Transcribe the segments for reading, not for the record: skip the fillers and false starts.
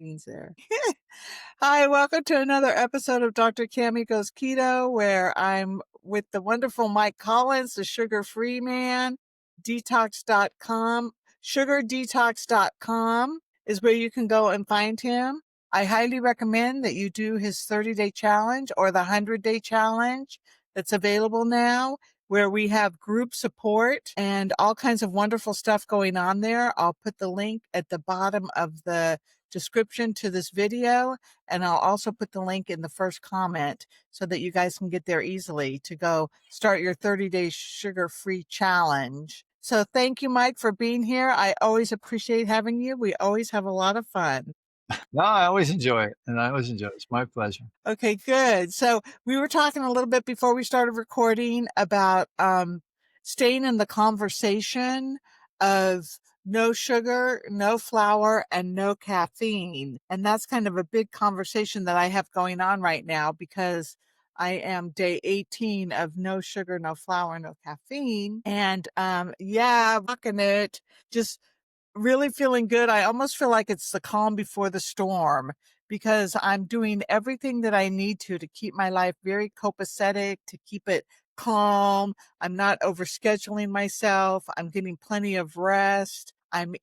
Beans there. Hi, welcome to another episode of Dr. Cammy Goes Keto, where I'm with the wonderful Mike Collins, the sugar-free man. Detox.com. Sugardetox.com is where you can go and find him. I highly recommend that you do his 30-day challenge or the 100-day challenge that's available now, where we have group support and all kinds of wonderful stuff going on there. I'll put the link at the bottom of the description to this video, and I'll also put the link in the first comment so that you guys can get there easily to go start your 30-day sugar-free challenge. So thank you, Mike, for being here. I always appreciate having you. We always have a lot of fun. No, I always enjoy it, and I always enjoy it. It's my pleasure. Okay, good. So we were talking a little bit before we started recording about staying in the conversation of no sugar, no flour, and no caffeine. And that's kind of a big conversation that I have going on right now because I am day 18 of no sugar, no flour, no caffeine. And rocking it. Just really feeling good. I almost feel like it's the calm before the storm because I'm doing everything that I need to keep my life very copacetic, to keep it calm. I'm not overscheduling myself. I'm getting plenty of rest. I'm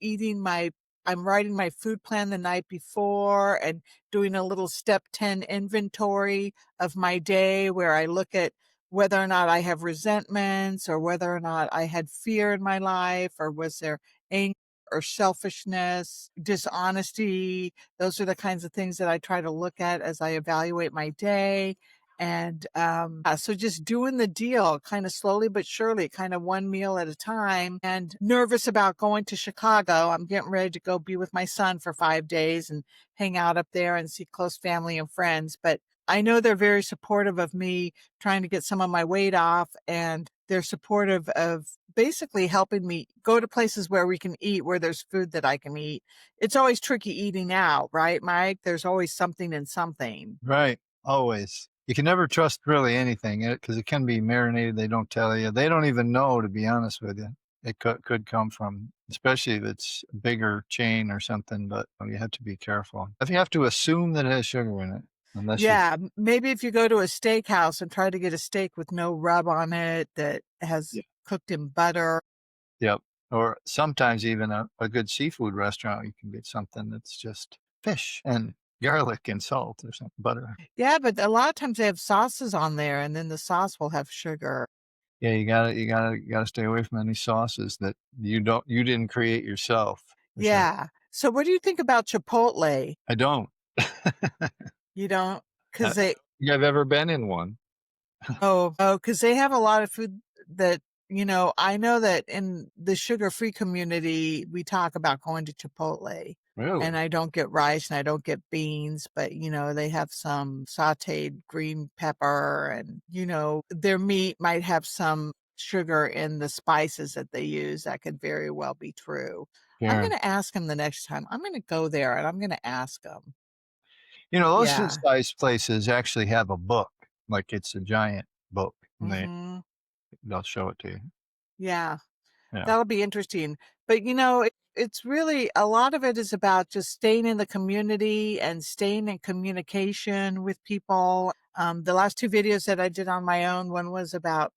writing my food plan the night before and doing a little step 10 inventory of my day where I look at whether or not I have resentments or whether or not I had fear in my life or was there anger or selfishness, dishonesty. Those are the kinds of things that I try to look at as I evaluate my day. And so just doing the deal kind of slowly but surely, kind of one meal at a time, and nervous about going to Chicago. I'm getting ready to go be with my son for 5 days and hang out up there and see close family and friends. But I know they're very supportive of me trying to get some of my weight off, and they're supportive of basically helping me go to places where we can eat, where there's food that I can eat. It's always tricky eating out, right, Mike? There's always something in something. Right, always. You can never trust really anything because it can be marinated. They don't tell you. They don't even know, to be honest with you. It could come from, especially if it's a bigger chain or something, but you have to be careful. I think you have to assume that it has sugar in it, unless you, Yeah, maybe if you go to a steakhouse and try to get a steak with no rub on it that has yeah, cooked in butter. yep. Or sometimes even a good seafood restaurant, you can get something that's just fish and garlic and salt or something, butter. Yeah, but a lot of times they have sauces on there and then the sauce will have sugar. Yeah, you gotta stay away from any sauces that you didn't create yourself, for sure. Yeah. So what do you think about Chipotle? I don't. You don't? Uh, Because they yeah, I've ever been in one. because they have a lot of food that, I know that in the sugar-free community, we talk about going to Chipotle, and Really? I don't get rice and I don't get beans, but, they have some sauteed green pepper and, their meat might have some sugar in the spices that they use. That could very well be true. I'm Sure. gonna ask them the next time. I'm gonna go there and I'm gonna ask them. Those Yeah. food-size places actually have a book, like it's a giant book, and Mhm. they'll show it to you. Yeah. Yeah. That'll be interesting. But it's really a lot of it is about just staying in the community and staying in communication with people. The last two videos that I did on my own, one was about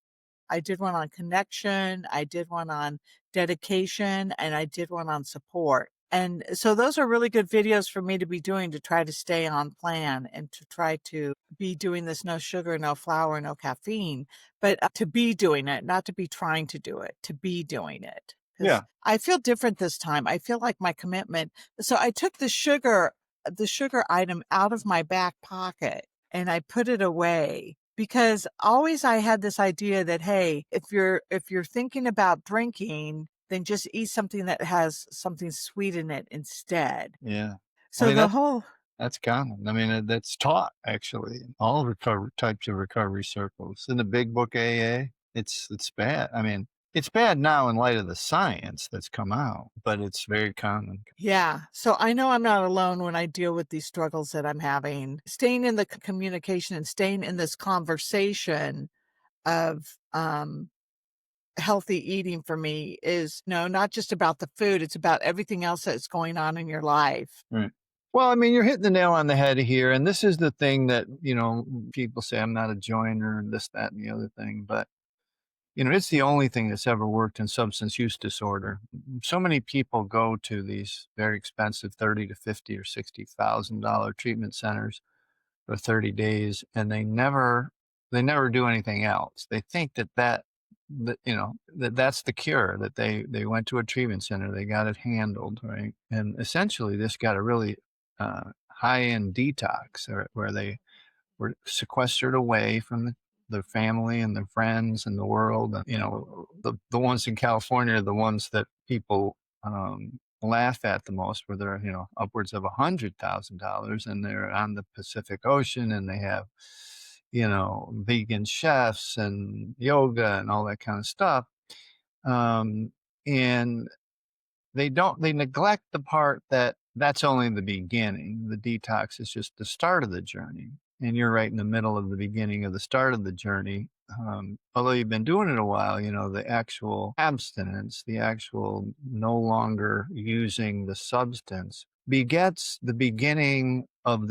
I did one on connection, I did one on dedication, and I did one on support. And so those are really good videos for me to be doing to try to stay on plan and to try to be doing this no sugar, no flour, no caffeine, but to be doing it, not to be trying to do it, to be doing it. Because Yeah. I feel different this time. I feel like my commitment. So I took the sugar item out of my back pocket and I put it away because always I had this idea that, hey, if you're thinking about drinking, then just eat something that has something sweet in it instead. Yeah. I So mean, the whole that's common. I mean, that's taught actually in all recovery types of recovery circles. In the big book AA, it's bad. I mean, it's bad now in light of the science that's come out, but it's very common. Yeah. So I know I'm not alone when I deal with these struggles that I'm having. Staying in the communication and staying in this conversation of healthy eating for me is no, not just about the food, it's about everything else that's going on in your life. Right. Well, I mean, you're hitting the nail on the head here, and this is the thing that, people say I'm not a joiner and this, that, and the other thing, but, it's the only thing that's ever worked in substance use disorder. So many people go to these very expensive 30 to 50 or $60,000 treatment centers for 30 days, and they never do anything else. They think that's the cure, that they went to a treatment center, they got it handled, right? And essentially this got a really high-end detox, where they were sequestered away from their family and their friends and the world. The ones in California are the ones that people laugh at the most, where they're, upwards of $100,000, and they're on the Pacific Ocean, and they have, vegan chefs and yoga and all that kind of stuff. Um, and they neglect the part that that's only the beginning. The detox is just the start of the journey. And you're right in the middle of the beginning of the start of the journey. Although you've been doing it a while, the actual abstinence, the actual no longer using the substance begets the beginning of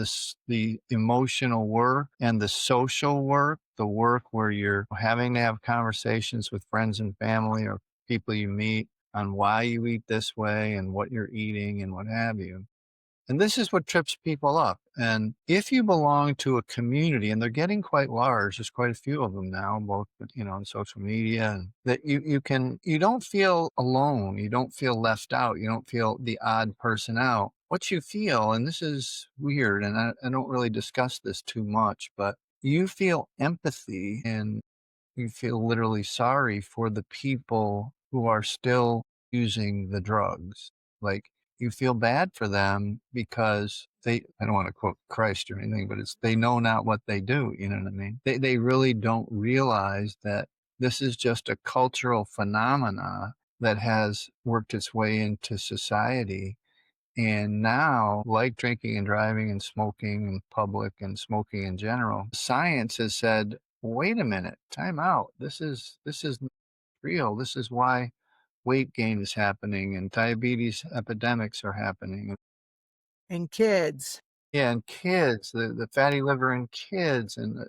the emotional work and the social work, the work where you're having to have conversations with friends and family or people you meet on why you eat this way and what you're eating and what have you. And this is what trips people up. And if you belong to a community, and they're getting quite large, there's quite a few of them now, both on social media, and that you don't feel alone, you don't feel left out, you don't feel the odd person out. What you feel, and this is weird, and I don't really discuss this too much, but you feel empathy, and you feel literally sorry for the people who are still using the drugs. Like, you feel bad for them because I don't want to quote Christ or anything, but they know not what they do. You know what I mean? They really don't realize that this is just a cultural phenomena that has worked its way into society. And now, like drinking and driving and smoking in public and smoking in general, science has said, wait a minute, time out. This is not real. This is why weight gain is happening and diabetes epidemics are happening. And kids, Yeah, and kids, the fatty liver in kids, and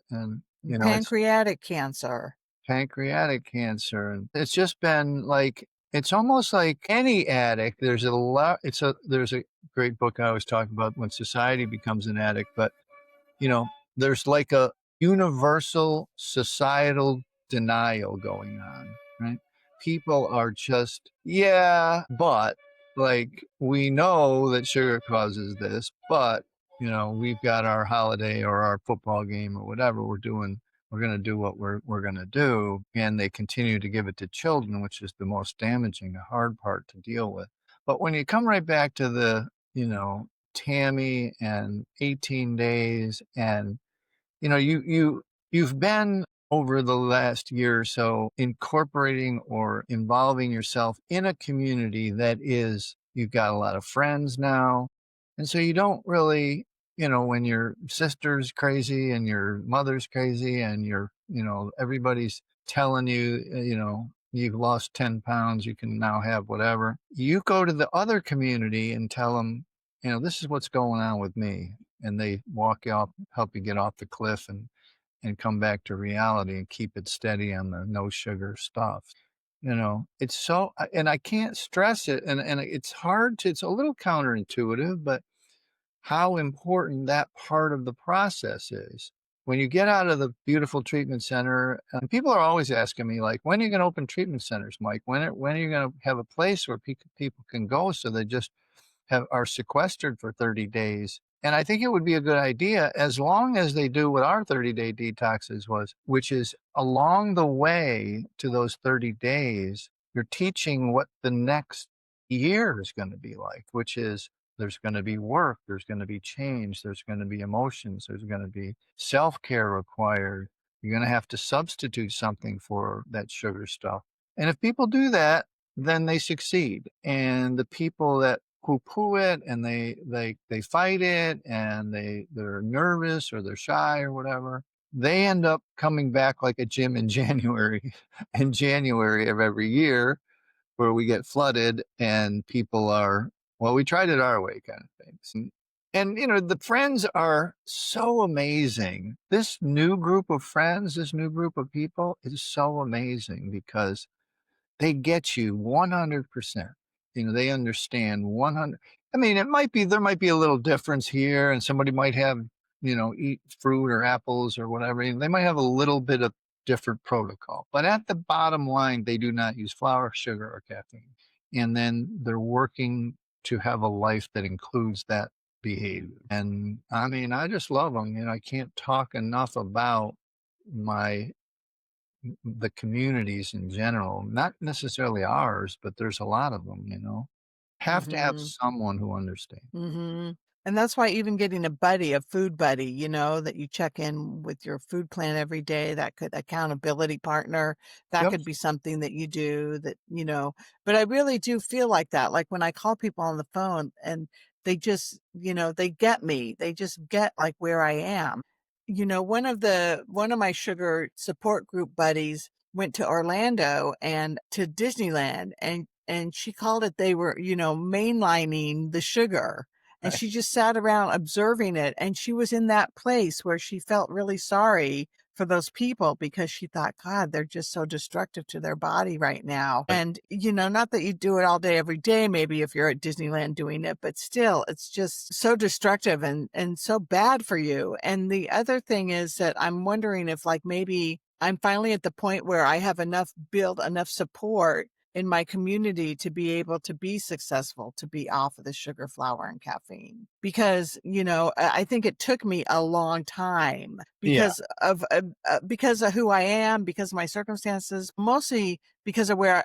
it's pancreatic cancer. pancreatic cancer, and it's just been like, it's almost like any addict. There's a great book I always talk about, When Society Becomes an Addict, but you know, there's like a universal societal denial going on, right? People are just, yeah, but like, we know that sugar causes this, but we've got our holiday or our football game or whatever we're doing. We're going to do what we're going to do. And they continue to give it to children, which is the most damaging, the hard part to deal with. But when you come right back to the, Tammy and 18 days, and you've been over the last year or so incorporating or involving yourself in a community that is, you've got a lot of friends now, and so you don't really, when your sister's crazy and your mother's crazy and everybody's telling you, you've lost 10 pounds, you can now have whatever, you go to the other community and tell them, this is what's going on with me, and they walk you off, help you get off the cliff, and come back to reality and keep it steady on the no sugar stuff. It's so, and I can't stress it, and it's hard to, it's a little counterintuitive, but how important that part of the process is. When you get out of the beautiful treatment center, and people are always asking me, like, when are you going to open treatment centers, Mike? When are you going to have a place where people can go, so they just are sequestered for 30 days. And I think it would be a good idea, as long as they do what our 30-day detoxes was, which is, along the way to those 30 days, you're teaching what the next year is going to be like, which is, there's going to be work, there's going to be change, there's going to be emotions, there's going to be self-care required. You're going to have to substitute something for that sugar stuff. And if people do that, then they succeed. And the people that poo-poo it, and they fight it, and they're nervous or they're shy or whatever, they end up coming back like a gym in January, in January of every year, where we get flooded and people are, well, we tried it our way kind of things. And, the friends are so amazing. This new group of friends, this new group of people is so amazing because they get you 100%. They understand 100. I mean, there might be a little difference here, and somebody might have, eat fruit or apples or whatever. They might have a little bit of different protocol. But at the bottom line, they do not use flour, sugar, or caffeine. And then they're working to have a life that includes that behavior. And I mean, I just love them. I can't talk enough about my the communities in general, not necessarily ours, but there's a lot of them, have to have Mhm. someone who understands. Mhm. And that's why even getting a buddy, a food buddy, that you check in with your food plan every day, that could accountability partner, that Yep. could be something that you do but I really do feel like that. Like when I call people on the phone and they just, they get me. They just get like where I am. One of my sugar support group buddies went to Orlando and to Disneyland, and she called it they were, mainlining the sugar, and Right. she just sat around observing it, and she was in that place where she felt really sorry for those people because she thought, God, they're just so destructive to their body right now. Right. And, not that you do it all day, every day, maybe if you're at Disneyland doing it, but still, it's just so destructive and so bad for you. And the other thing is that I'm wondering if like maybe I'm finally at the point where I have build enough support in my community to be able to be successful, to be off of the sugar, flour, and caffeine. Because, I think it took me a long time Yeah. because of who I am, because of my circumstances, mostly because of where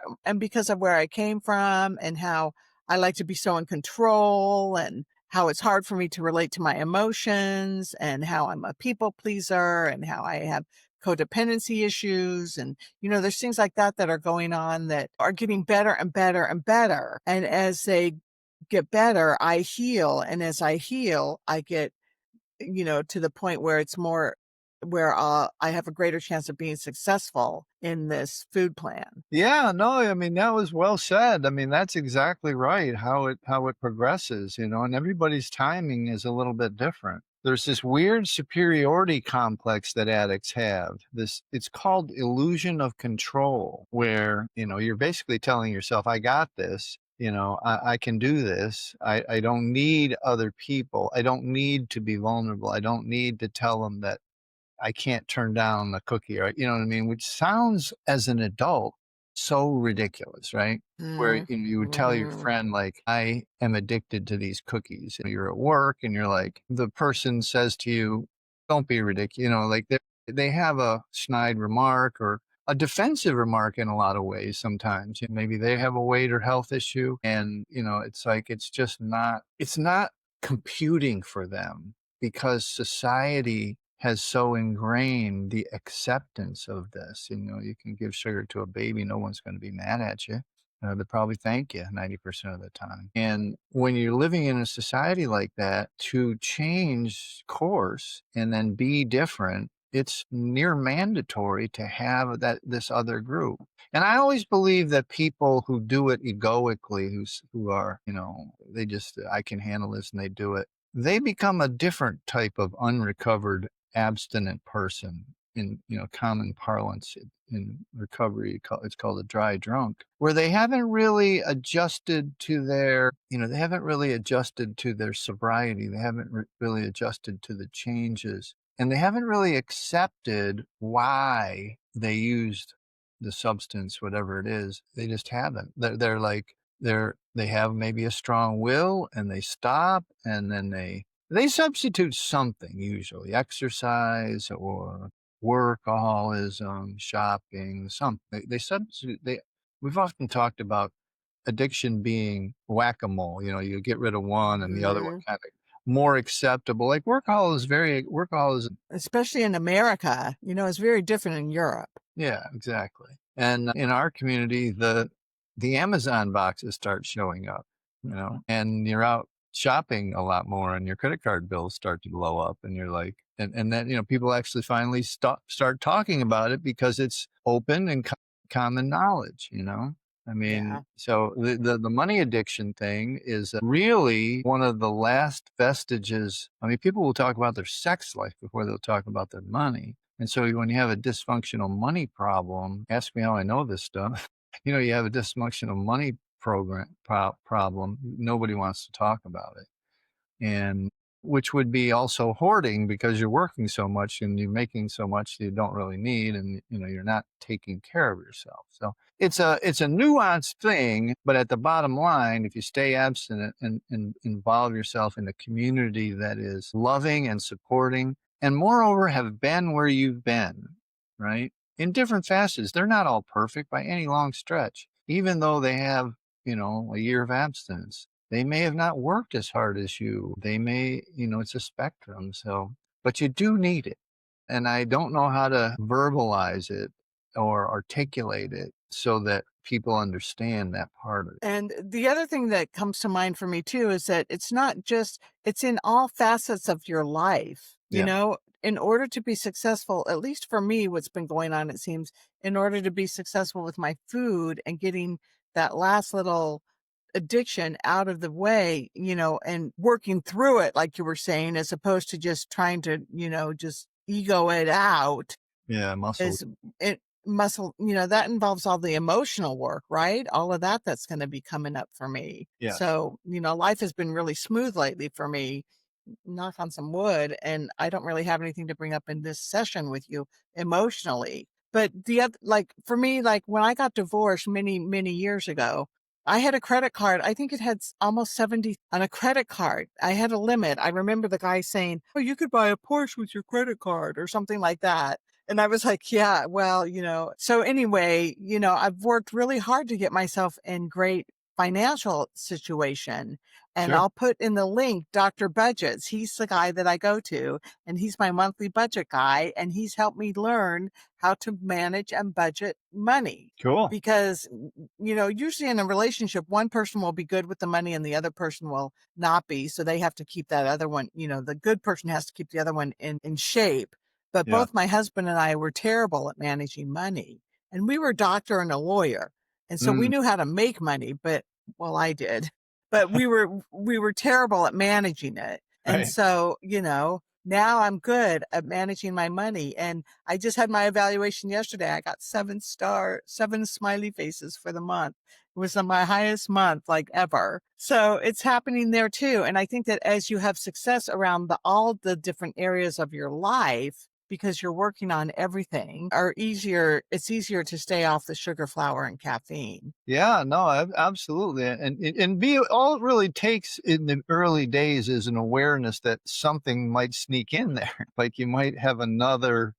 I came from and how I like to be so in control and how it's hard for me to relate to my emotions and how I'm a people pleaser and how I have codependency issues and there's things like that that are going on that are getting better and better and better. And as they get better, I heal. And as I heal, I get, to the point where it's more where I have a greater chance of being successful in this food plan. Yeah, no, I mean, that was well said. I mean, that's exactly right, how it progresses, and everybody's timing is a little bit different. There's this weird superiority complex that addicts have. It's called illusion of control, where, you're basically telling yourself, I got this, I can do this. I don't need other people. I don't need to be vulnerable. I don't need to tell them that I can't turn down the cookie, or you know what I mean? Which sounds as an adult so ridiculous, right? Where Mm, you would tell your mhm, friend, like, I am addicted to these cookies. And you're at work and you're like, the person says to you, don't be ridiculous. Like they have a snide remark or a defensive remark in a lot of ways sometimes. Maybe they have a weight or health issue. And, it's like, it's not computing for them because society has so ingrained the acceptance of this. You can give sugar to a baby, no one's going to be mad at you. They'll probably thank you 90% of the time. And when you're living in a society like that, to change course and then be different, it's near mandatory to have this other group. And I always believe that people who do it egoically, who are, they just, I can handle this and they do it, they become a different type of unrecovered abstinent person. In common parlance in recovery, it's called a dry drunk, where they haven't really adjusted to their sobriety. They haven't really adjusted to the changes, and they haven't really accepted why they used the substance, whatever it is. They just haven't. They're like they have maybe a strong will, and they stop, and then they substitute something, usually exercise or workaholism, shopping, something. They substitute. We've often talked about addiction being whack-a-mole. You get rid of one and the other one mhm. kind of more acceptable. Like workaholism. Especially in America, it's very different in Europe. Yeah, exactly. And in our community, the Amazon boxes start showing up, and you're out shopping a lot more and your credit card bills start to blow up and you're like, and then, people actually finally start talking about it because it's open and common knowledge. I mean, Yeah. so the money addiction thing is really one of the last vestiges. I mean, people will talk about their sex life before they'll talk about their money. And so when you have a dysfunctional money problem, ask me how I know this stuff. You have a dysfunctional money problem. Nobody wants to talk about it, and which would be also hoarding because you're working so much and you're making so much you don't really need, and you're not taking care of yourself. So it's a nuanced thing, but at the bottom line, if you stay abstinent and involve yourself in a community that is loving and supporting, and moreover have been where you've been, right, in different facets, they're not all perfect by any long stretch, even though they have a year of abstinence. They may have not worked as hard as you. They may, it's a spectrum. So, but you do need it. And I don't know how to verbalize it or articulate it so that people understand that part of it. And the other thing that comes to mind for me too is that it's not just, it's in all facets of your life. Yeah. In order to be successful, at least for me, what's been going on, it seems, in order to be successful with my food and getting that last little addiction out of the way, and working through it, like you were saying, as opposed to just trying to, just ego it out, Yeah. Muscle. is it muscle, that involves all the emotional work, right? All of that's going to be coming up for me. Yes. So, life has been really smooth lately for me, knock on some wood, and I don't really have anything to bring up in this session with you emotionally. But the other, like for me, like when I got divorced many, many years ago, I had a credit card. I think it had almost 70 on a credit card. I had a limit. I remember the guy saying, "Oh, you could buy a Porsche with your credit card," or something like that. And I was like, yeah, well, so anyway, I've worked really hard to get myself in great financial situation. And Sure. I'll put in the link, Dr. Budgets. He's the guy that I go to, and he's my monthly budget guy. And he's helped me learn how to manage and budget money. Cool. Because, usually in a relationship, one person will be good with the money and the other person will not be. So they have to keep that other one, the good person has to keep the other one in shape. But Yeah. both my husband and I were terrible at managing money. And we were a doctor and a lawyer. And so we Mm, knew how to make money, well, I did, but we were terrible at managing it. And right. so, now I'm good at managing my money. And I just had my evaluation yesterday. I got 7 smiley faces for the month. It was my highest month like ever. So it's happening there too. And I think that as you have success around all the different areas of your life, because you're working on everything, it's easier to stay off the sugar, flour, and caffeine. Yeah, no, absolutely, and be all it really takes in the early days is an awareness that something might sneak in there. Like you might have another.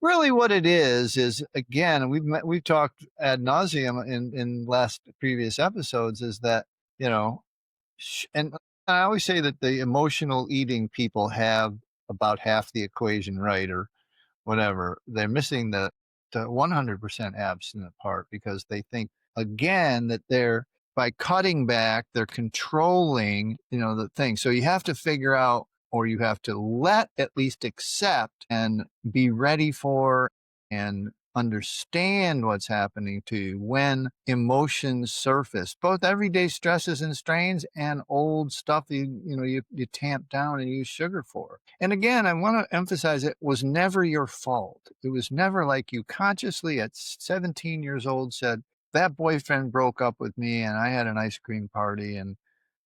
Really, what it is again, we've talked ad nauseum in last previous episodes. Is that you know, and I always say that the emotional eating people have about half the equation right, or whatever. They're missing the 100% abstinent part because they think again that they're by cutting back, they're controlling, the thing. So you have to figure out, or you have to at least accept and be ready for and understand what's happening to you when emotions surface, both everyday stresses and strains and old stuff you tamp down and use sugar for. And again, I want to emphasize it was never your fault. It was never like you consciously at 17 years old said, that boyfriend broke up with me and I had an ice cream party, and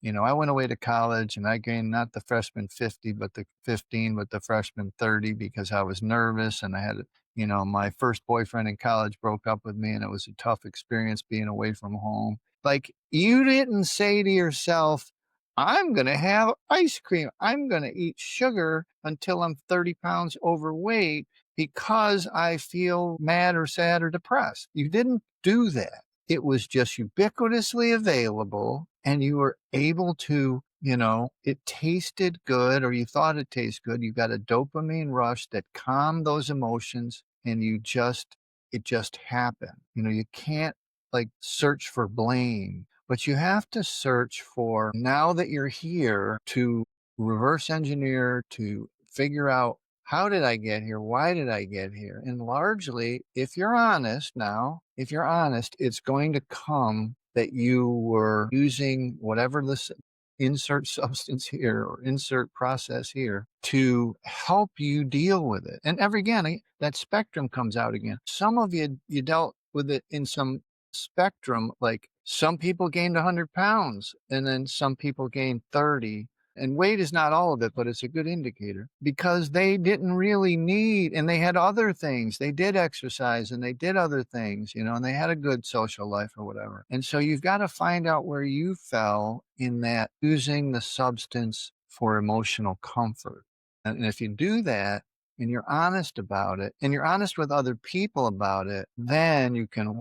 I went away to college and I gained not the freshman 50 but the 15 but the freshman 30 because I was nervous, and I had my first boyfriend in college broke up with me and it was a tough experience being away from home. Like, you didn't say to yourself, I'm going to have ice cream. I'm going to eat sugar until I'm 30 pounds overweight because I feel mad or sad or depressed. You didn't do that. It was just ubiquitously available, and you were able to, it tasted good, or you thought it tasted good. You got a dopamine rush that calmed those emotions, and it just happened. You can't like search for blame, but you have to search for, now that you're here, to reverse engineer, to figure out How did I get here? Why did I get here? And largely, if you're honest now, if you're honest, it's going to come that you were using whatever this insert substance here or insert process here to help you deal with it. And every again, that spectrum comes out again. Some of you dealt with it in some spectrum, like some people gained 100 pounds and then some people gained 30, and weight is not all of it, but it's a good indicator because they didn't really need, and they had other things. They did exercise and they did other things, and they had a good social life or whatever. And so you've got to find out where you fell in that using the substance for emotional comfort. And if you do that and you're honest about it and you're honest with other people about it, then you can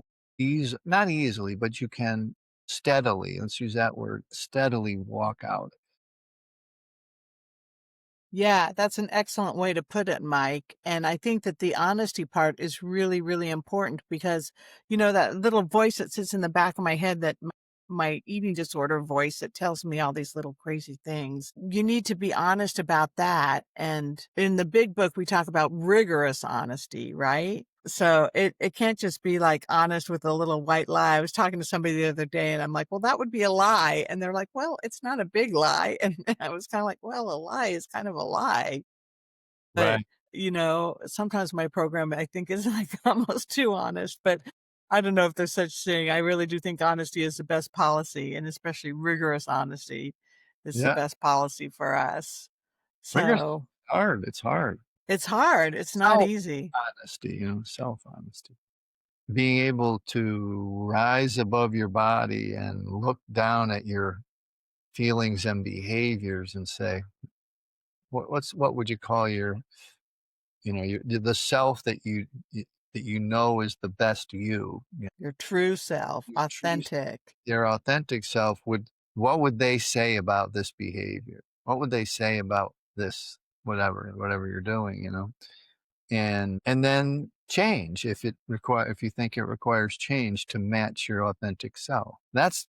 not easily, but you can steadily, let's use that word, steadily walk out. Yeah, that's an excellent way to put it, Mike. And I think that the honesty part is really, really important because, that little voice that sits in the back of my head, that my eating disorder voice that tells me all these little crazy things. You need to be honest about that. And in the big book, we talk about rigorous honesty, right? So it can't just be like honest with a little white lie. I was talking to somebody the other day and I'm like, well, that would be a lie. And they're like, well, it's not a big lie. And I was kind of like, well, a lie is kind of a lie. But, Right. sometimes my program, I think, is like almost too honest, but I don't know if there's such thing. I really do think honesty is the best policy, and especially rigorous honesty is the Yeah. best policy for us. Rigorous So hard. It's hard. it's hard. It's not Self easy. honesty, self honesty. Being able to rise above your body and look down at your feelings and behaviors and say, what would you call the self that is the best you, Your true self, your true, authentic. your authentic self what would they say about this behavior? What would they say about this, whatever you're doing, and then change if you think it requires change to match your authentic self. That's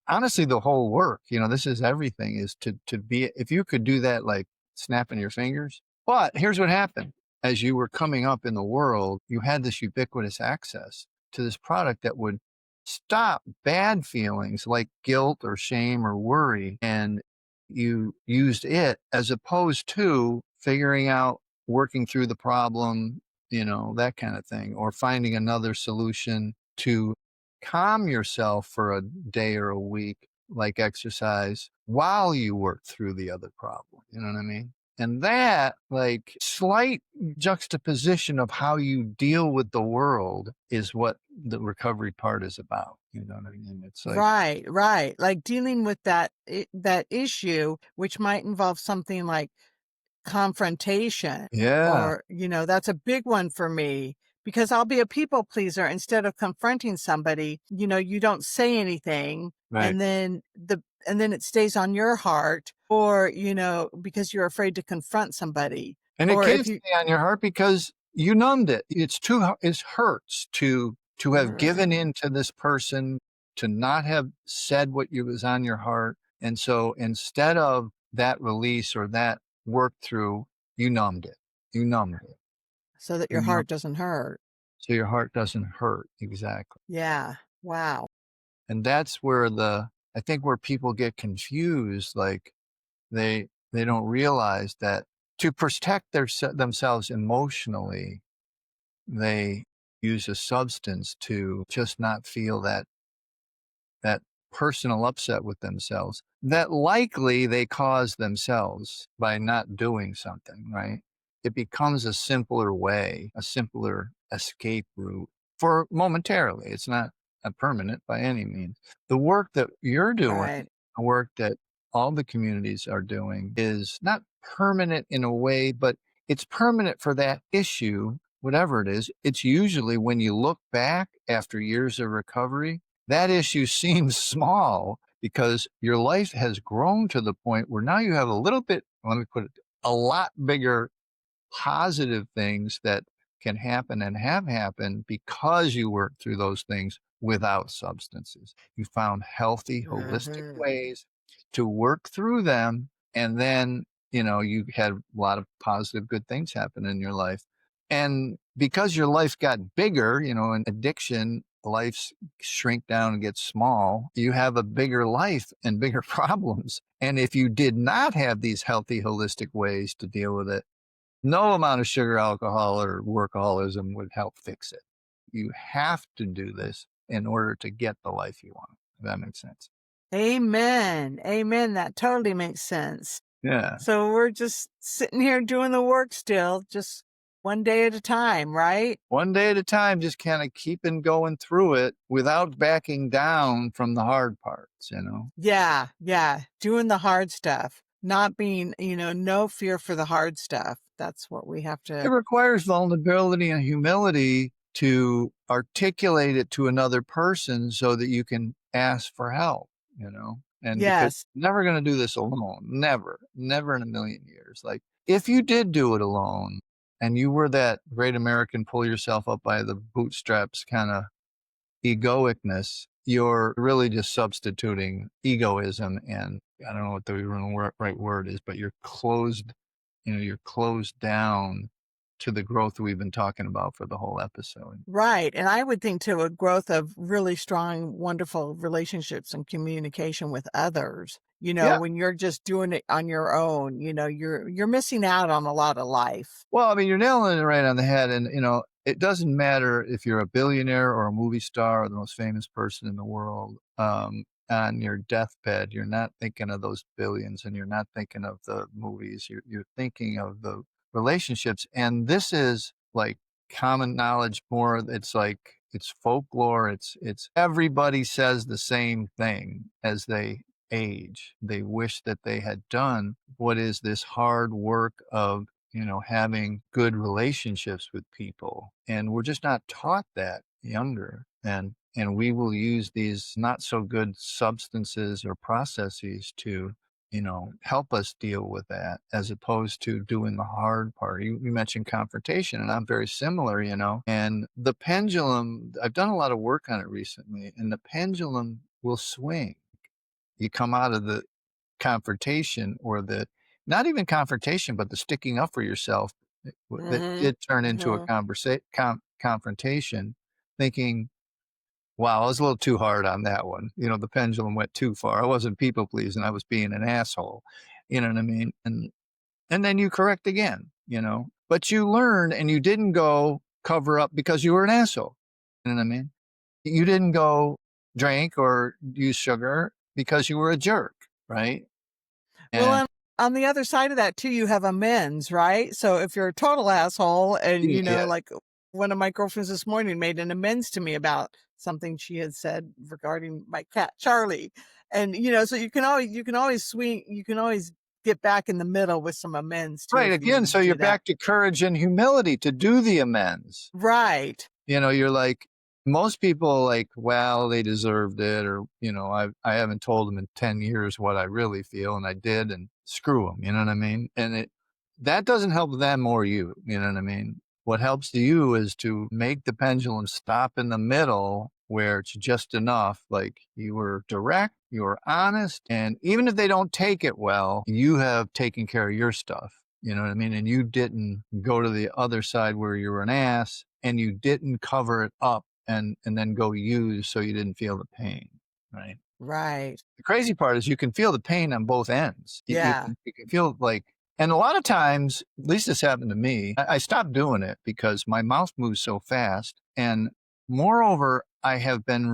honestly the whole work. This is everything, is to be, if you could do that, like snapping your fingers. But here's what happened: as you were coming up in the world, you had this ubiquitous access to this product that would stop bad feelings like guilt or shame or worry, and you used it as opposed to figuring out, working through the problem, that kind of thing, or finding another solution to calm yourself for a day or a week, like exercise, while you work through the other problem. You know what I mean? And that, like, slight juxtaposition of how you deal with the world is what the recovery part is about. You know what I mean? It's like, Right, right. Like dealing with that issue, which might involve something like confrontation, yeah, or that's a big one for me because I'll be a people pleaser. Instead of confronting somebody, you don't say anything, right. and then it stays on your heart, or because you're afraid to confront somebody, And it or can't if you stay on your heart because you numbed it. It hurts to have given in to this person, to not have said what you was on your heart. And so instead of that release or that work through, you numbed it. You numbed it. so that your You numbed heart doesn't hurt. so your heart doesn't hurt. Exactly. Yeah. Wow. And that's where I think where people get confused, like they don't realize that to protect themselves emotionally, they use a substance to just not feel that personal upset with themselves that likely they cause themselves by not doing something, right? It becomes a simpler way, a simpler escape route for momentarily. It's not a permanent by any means. The work that you're doing, Right. the work that all the communities are doing, is not permanent in a way, but it's permanent for that issue, whatever it is. It's usually, when you look back after years of recovery, that issue seems small because your life has grown to the point where now you have a little bit, let me put it, a lot bigger positive things that can happen and have happened because you worked through those things without substances. You found healthy, holistic Mhm. ways to work through them, and then you had a lot of positive, good things happen in your life. And because your life got bigger, in addiction, lives shrink down and get small. You have a bigger life and bigger problems. And if you did not have these healthy, holistic ways to deal with it, no amount of sugar, alcohol, or workaholism would help fix it. You have to do this in order to get the life you want. If that makes sense. Amen. Amen. That totally makes sense. Yeah. So we're just sitting here doing the work still, just one day at a time, right? One day at a time, just kind of keeping going through it without backing down from the hard parts. Yeah. Yeah. Doing the hard stuff, not being, no fear for the hard stuff. That's what we have It to. requires vulnerability and humility to articulate it to another person so that you can ask for help. And because Yes. you're never going to do this alone. Never, never in a million years. Like if you did do it alone and you were that great American pull yourself up by the bootstraps kind of egoicness, you're really just substituting egoism and I don't know what the right word is, but you're closed down to the growth we've been talking about for the whole episode. Right. And I would think to a growth of really strong, wonderful relationships and communication with others, Yeah. when you're just doing it on your own, you're missing out on a lot of life. Well, I mean, you're nailing it right on the head. And, it doesn't matter if you're a billionaire or a movie star or the most famous person in the world. On your deathbed, you're not thinking of those billions and you're not thinking of the movies. You're thinking of the relationships. And this is like common knowledge more. It's like, it's folklore. It's everybody says the same thing as they age. They wish that they had done what is this hard work of having good relationships with people. And we're just not taught that younger. And we will use these not so good substances or processes to, help us deal with that as opposed to doing the hard part. You mentioned confrontation, and I'm very similar. And the pendulum, I've done a lot of work on it recently, and the pendulum will swing. You come out of the confrontation or the not even confrontation, but the sticking up for yourself that Mhm. did turn into a Mhm. confrontation, thinking, wow, I was a little too hard on that one. The pendulum went too far. I wasn't people pleasing. I was being an asshole. You know what I mean? And then you correct again. But you learned and you didn't go cover up because you were an asshole. You know what I mean? You didn't go drink or use sugar because you were a jerk, right? Well, And on the other side of that too, you have amends, right? So if you're a total asshole and, yeah, like one of my girlfriends this morning made an amends to me about something she had said regarding my cat, Charlie. And, so you can always swing, you can always get back in the middle with some amends too, right. if you Again, need so to you're do that. back to courage and humility to do the amends. Right. You're like, most people like, well, they deserved it, or I haven't told them in 10 years what I really feel, and I did, and screw them. You know what I mean? And that doesn't help them or you. You know what I mean? What helps you is to make the pendulum stop in the middle where it's just enough. Like you were direct, you were honest, and even if they don't take it well, you have taken care of your stuff. You know what I mean? And you didn't go to the other side where you were an ass and you didn't cover it up and then go use so you didn't feel the pain. Right. Right. The crazy part is you can feel the pain on both ends. Yeah. You can feel like, and a lot of times, at least this happened to me, I stopped doing it because my mouth moves so fast. And moreover, I have been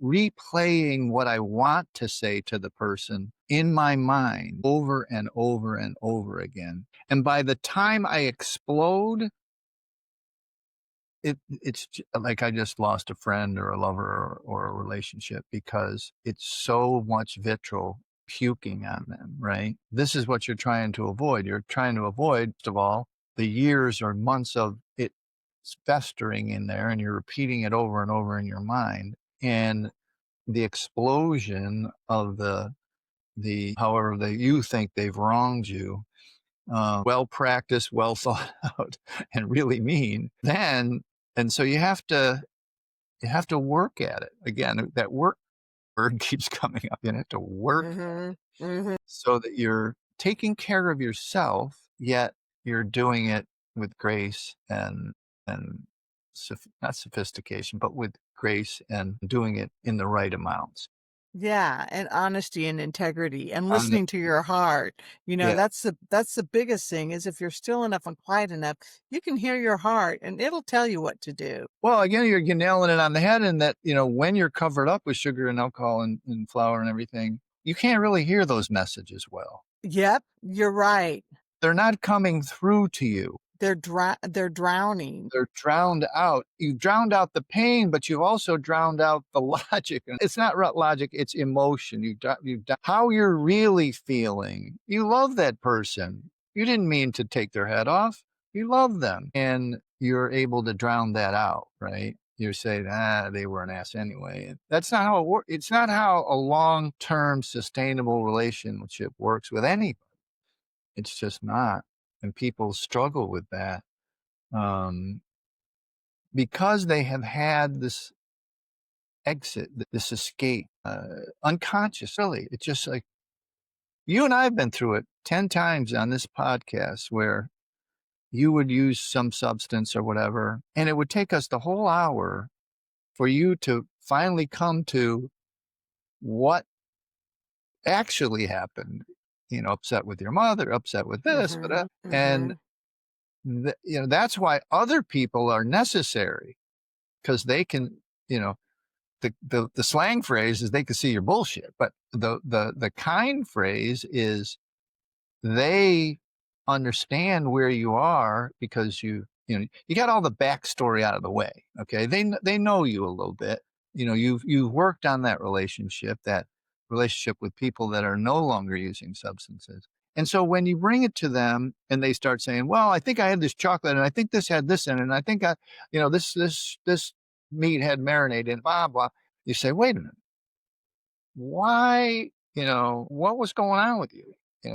replaying what I want to say to the person in my mind over and over and over again. And by the time I explode, like I just lost a friend or a lover or a relationship because it's so much vitriol puking on them, right? This is what you're trying to avoid. You're trying to avoid, first of all, the years or months of it festering in there and you're repeating it over and over in your mind. And the explosion of the however you think they've wronged you, well practiced, well thought out, and really mean, then and so you have to work at it. Again, that work word keeps coming up. You have to work Mhm. Mhm. so that you're taking care of yourself, yet you're doing it with grace and not sophistication, but with grace and doing it in the right amounts. Yeah, and honesty and integrity and On the, listening to your heart. yeah. That's the biggest thing is if you're still enough and quiet enough, you can hear your heart and it'll tell you what to do. Well, again, you're nailing it on the head in that, when you're covered up with sugar and alcohol and flour and everything, you can't really hear those messages well. Yep, you're right. They're not coming through to you. They're drowning. They're drowned out. You've drowned out the pain, but you've also drowned out the logic. And it's not logic, it's emotion. How you're really feeling. You love that person. You didn't mean to take their head off. You love them. And you're able to drown that out, right? You're saying, they were an ass anyway. That's not how it works. It's not how a long-term sustainable relationship works with anybody. It's just not. And people struggle with that. Um, because they have had this exit, this escape, unconscious, really. It's just like you and I have been through it 10 times on this podcast where you would use some substance or whatever, and it would take us the whole hour for you to finally come to what actually happened. Upset with your mother, upset with this, but Mhm, and mhm, that's why other people are necessary because they can, you know, the slang phrase is they can see your bullshit, but the kind phrase is they understand where you are because you got all the backstory out of the way. Okay, they know you a little bit. You've worked on that relationship with people that are no longer using substances. And so when you bring it to them and they start saying, "Well, I think I had this chocolate, and I think this had this in it, and I think this meat had marinated, and blah blah." You say, "Wait a minute, why, what was going on with you?"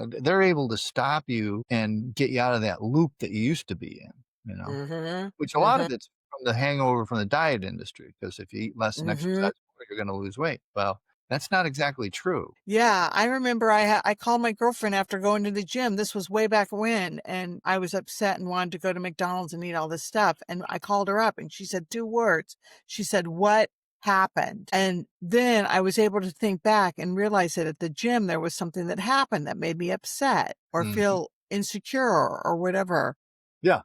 They're able to stop you and get you out of that loop that you used to be in, mhm, which a lot mhm, of it's from the hangover from the diet industry. Because if you eat less and mhm. exercise more, you're going to lose weight. Well, that's not exactly true. Yeah, I remember I called my girlfriend after going to the gym. This was way back when, and I was upset and wanted to go to McDonald's and eat all this stuff. And I called her up and she said 2 words. She said, "What happened?" And then I was able to think back and realize that at the gym there was something that happened that made me upset or Mhm. feel insecure or whatever. Yeah.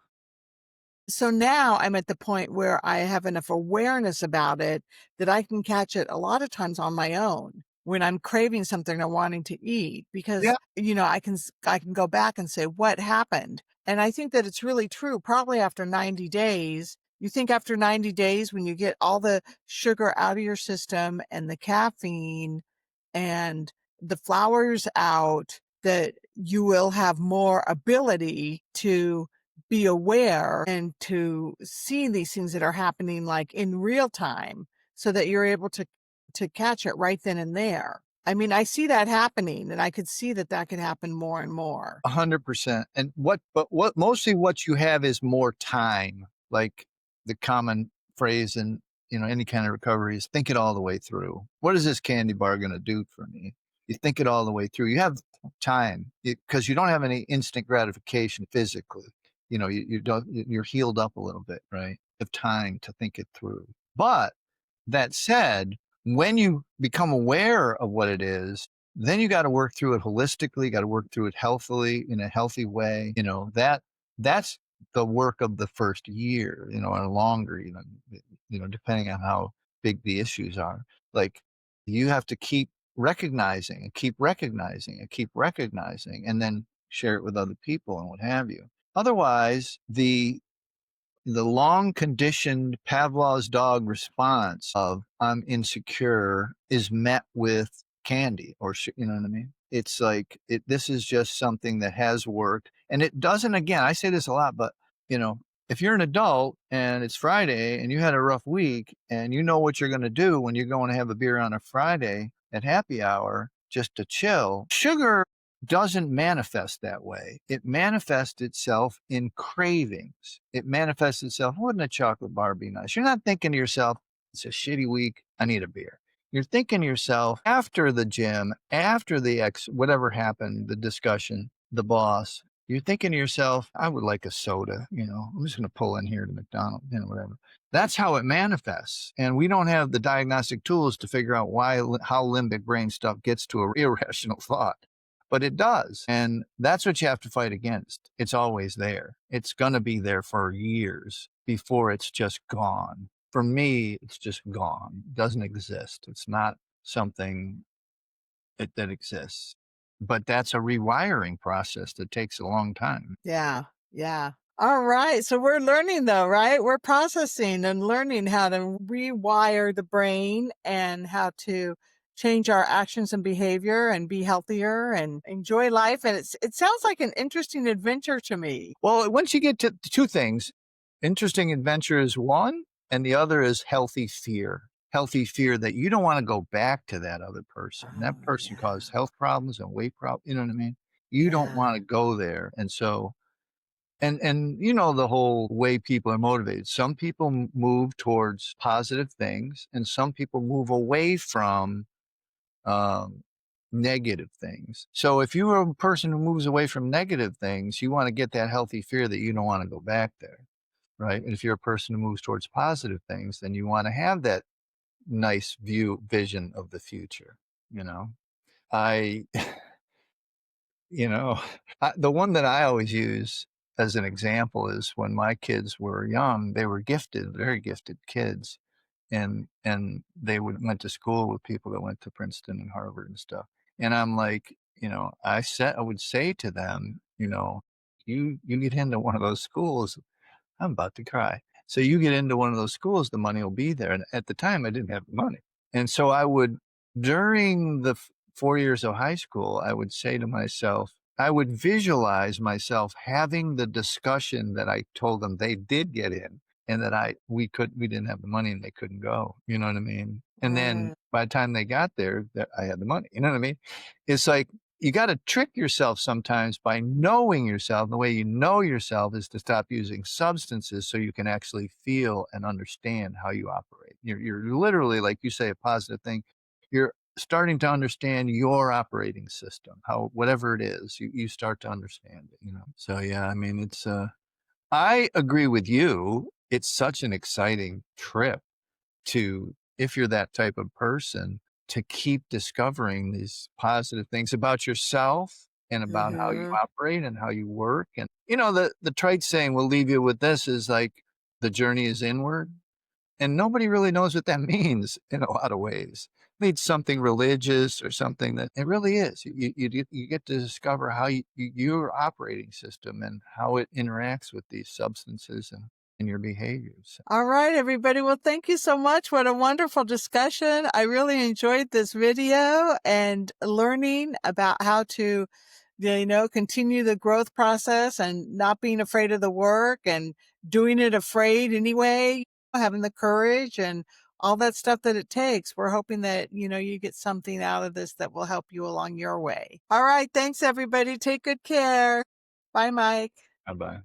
So now I'm at the point where I have enough awareness about it that I can catch it a lot of times on my own when I'm craving something or wanting to eat Yeah. because, I can go back and say, "What happened?" And I think that it's really true. Probably after 90 days, you think after 90 days when you get all the sugar out of your system and the caffeine and the flour's out, that you will have more ability to be aware and to see these things that are happening like in real time so that you're able to catch it right then and there. I mean, I see that happening and I could see that that could happen more and more. 100%. And what mostly what you have is more time. Like the common phrase in any kind of recovery is think it all the way through. What is this candy bar going to do for me? You think it all the way through. You have time because you don't have any instant gratification physically. You don't. You're healed up a little bit, right? You have time to think it through. But that said, when you become aware of what it is, then you got to work through it holistically, got to work through it healthily in a healthy way. That's the work of the first year, or longer, depending on how big the issues are. Like you have to keep recognizing and keep recognizing and keep recognizing and then share it with other people and what have you. Otherwise, the long conditioned Pavlov's dog response of I'm insecure is met with candy you know what I mean? It's like this is just something that has worked and it doesn't, again, I say this a lot, but you know, if you're an adult and it's Friday and you had a rough week and you know what you're going to do when you're going to have a beer on a Friday at happy hour just to chill, sugar doesn't manifest that way. It manifests itself in cravings. It manifests itself, wouldn't a chocolate bar be nice? You're not thinking to yourself, it's a shitty week, I need a beer. You're thinking to yourself after the gym, after the whatever happened, the discussion, the boss, you're thinking to yourself, I would like a soda, I'm just going to pull in here to McDonald's, whatever. That's how it manifests. And we don't have the diagnostic tools to figure out how limbic brain stuff gets to an irrational thought, but it does. And that's what you have to fight against. It's always there. It's going to be there for years before it's just gone. For me, it's just gone. It doesn't exist. It's not something that exists. But that's a rewiring process that takes a long time. Yeah. Yeah. All right. So we're learning though, right? We're processing and learning how to rewire the brain and how to change our actions and behavior and be healthier and enjoy life. And it sounds like an interesting adventure to me. Well, once you get to two things, interesting adventure is one, and the other is healthy fear. Healthy fear that you don't want to go back to that other person. That Oh, person yeah. caused health problems and weight problems. You know what I mean? You don't Yeah. want to go there. And so, and the whole way people are motivated. Some people move towards positive things, and some people move away from um, negative things. So if you are a person who moves away from negative things, you want to get that healthy fear that you don't want to go back there, right? And if you're a person who moves towards positive things, then you want to have that nice vision of the future. You know, I, you know, the one that I always use as an example is when my kids were young, they were gifted, very gifted kids, and they went to school with people that went to Princeton and Harvard and stuff. And I'm like, I would say to them, you get into one of those schools, I'm about to cry. So you get into one of those schools, the money will be there. And at the time, I didn't have the money. And so I would, during the 4 years of high school, I would say to myself, I would visualize myself having the discussion that I told them they did get in, and that we didn't have the money and they couldn't go. You know what I mean? And then Mm. by the time they got there, that I had the money. You know what I mean? It's like you got to trick yourself sometimes by knowing yourself. The way you know yourself is to stop using substances so you can actually feel and understand how you operate. You're literally, like you say, a positive thing. You're starting to understand your operating system, how whatever it is, you start to understand it. So yeah, I mean, I agree with you. It's such an exciting trip if you're that type of person, to keep discovering these positive things about yourself and about how you Mhm. operate and how you work. And, the trite saying, we'll leave you with this, is like, the journey is inward. And nobody really knows what that means in a lot of ways. It means something religious or something that it really is. You get to discover how your operating system and how it interacts with these substances and your behaviors. All right, everybody. Well, thank you so much. What a wonderful discussion. I really enjoyed this video and learning about how to, continue the growth process and not being afraid of the work and doing it afraid anyway, having the courage and all that stuff that it takes. We're hoping that, you get something out of this that will help you along your way. All right. Thanks, everybody. Take good care. Bye, Mike. Bye bye.